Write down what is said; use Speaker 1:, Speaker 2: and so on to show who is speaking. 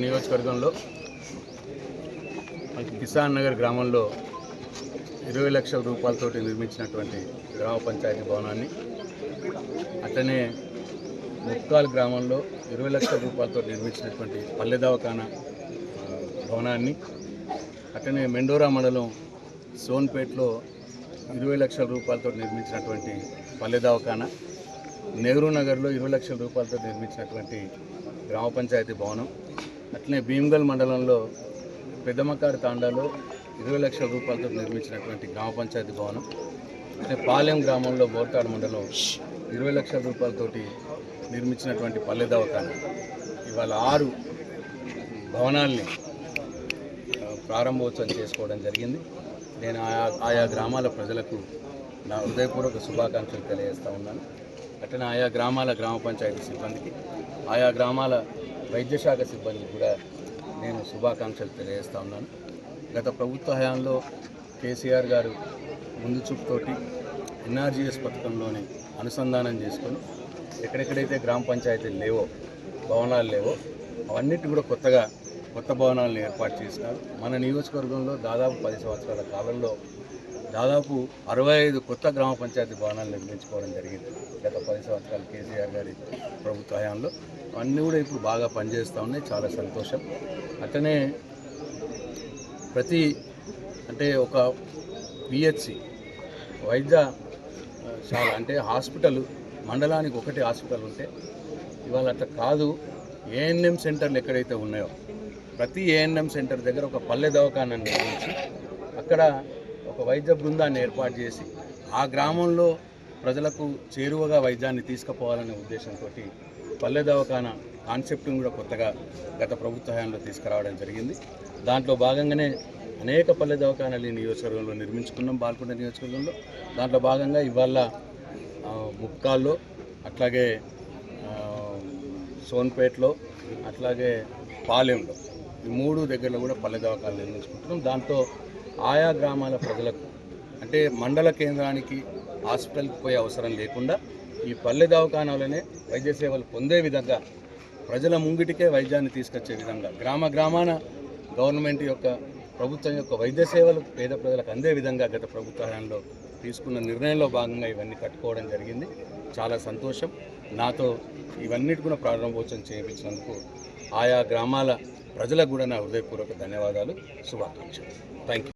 Speaker 1: నియోజకవర్గంలో కిసాన్ నగర్ గ్రామంలో 20 లక్షల రూపాయలతోటి నిర్మించినటువంటి గ్రామ పంచాయతీ భవనాన్ని, అట్లనే ముక్కాల్ గ్రామంలో 20 లక్షల రూపాయలతో నిర్మించినటువంటి పల్లె దవాఖానా భవనాన్ని, అట్లనే మెండోరా మండలం సోన్పేట్లో 20 లక్షల రూపాయలతో నిర్మించినటువంటి పల్లె దవాఖానా, నెహ్రూ నగర్లో 20 లక్షల రూపాయలతో నిర్మించినటువంటి గ్రామ పంచాయతీ భవనం, అట్లనే భీమ్గల్ మండలంలో పెద్దమకారు తాండాలో 20 లక్షల రూపాయలతో నిర్మించినటువంటి గ్రామ పంచాయతీ భవనం, అట్లనే పాలెం గ్రామంలో బోర్తాడు మండలం 20 లక్షల రూపాయలతోటి నిర్మించినటువంటి పల్లె దవాఖానా. ఇవాళ 6 భవనాల్ని ప్రారంభోత్సవం చేసుకోవడం జరిగింది. నేను ఆయా గ్రామాల ప్రజలకు నా హృదయపూర్వక శుభాకాంక్షలు తెలియజేస్తూ ఉన్నాను. అట్లనే ఆయా గ్రామాల గ్రామ పంచాయతీ సిబ్బందికి, ఆయా గ్రామాల వైద్యశాఖ సిబ్బందికి కూడా నేను శుభాకాంక్షలు తెలియజేస్తూ ఉన్నాను. గత ప్రభుత్వ హయాంలో కేసీఆర్ గారు ముందు చూపుతోటి ఎన్ఆర్జీఎస్ పథకంలోని అనుసంధానం చేసుకొని ఎక్కడెక్కడైతే గ్రామ పంచాయతీలు లేవో, భవనాలు లేవో, అవన్నిటి కూడా కొత్త భవనాలను ఏర్పాటు చేసినారు. మన నియోజకవర్గంలో దాదాపు 10 సంవత్సరాల కాలంలో దాదాపు 65 కొత్త గ్రామ పంచాయతీ భవనాలు నిర్మించుకోవడం జరిగింది గత 10 సంవత్సరాలు కేసీఆర్ గారి ప్రభుత్వ హయాంలో. అన్నీ కూడా ఇప్పుడు బాగా పనిచేస్తూ ఉన్నాయి, చాలా సంతోషం. అట్లనే ఒక పిహెచ్సి వైద్యశాల అంటే హాస్పిటల్, మండలానికి ఒకటి హాస్పిటల్ ఉంటే ఇవాళ అట్లా కాదు. ఏఎన్ఎం సెంటర్లు ఎక్కడైతే ఉన్నాయో ప్రతి ఏఎన్ఎం సెంటర్ దగ్గర ఒక పల్లె దవాఖానాన్ని నిర్మించి అక్కడ ఒక వైద్య బృందాన్ని ఏర్పాటు చేసి ఆ గ్రామంలో ప్రజలకు చేరువగా వైద్యాన్ని తీసుకుపోవాలనే ఉద్దేశంతో పల్లె దవాఖానా కాన్సెప్ట్ని కూడా కొత్తగా గత ప్రభుత్వ హయాంలో తీసుకురావడం జరిగింది. దాంట్లో భాగంగానే అనేక పల్లె దవాఖానాలు ఈ నియోజకవర్గంలో నిర్మించుకున్నాం, బాల్కొండ నియోజకవర్గంలో. దాంట్లో భాగంగా ఇవాళ ముక్కాల్లో, అట్లాగే సోన్పేట్లో, అట్లాగే పాలెంలో, ఈ 3 దగ్గరలో కూడా పల్లె దవాఖానాలు నిర్మించుకుంటున్నాం. దాంతో ఆయా గ్రామాల ప్రజలకు అంటే మండల కేంద్రానికి హాస్పిటల్కి పోయే అవసరం లేకుండా ఈ పల్లె దవాఖానాలనే వైద్య సేవలు పొందే విధంగా, ప్రజల ముంగిటికే వైద్యాన్ని తీసుకొచ్చే విధంగా, గ్రామాన గవర్నమెంట్ యొక్క ప్రభుత్వం యొక్క వైద్య సేవలు పేద ప్రజలకు అందే విధంగా గత ప్రభుత్వ హయాంలో తీసుకున్న నిర్ణయంలో భాగంగా ఇవన్నీ కట్టుకోవడం జరిగింది. చాలా సంతోషం. నాతో ఇవన్నిటి కూడా ప్రారంభోత్సవం చేయించినందుకు ఆయా గ్రామాల ప్రజలకు కూడా నా హృదయపూర్వక ధన్యవాదాలు, శుభాకాంక్షలు. Thank you.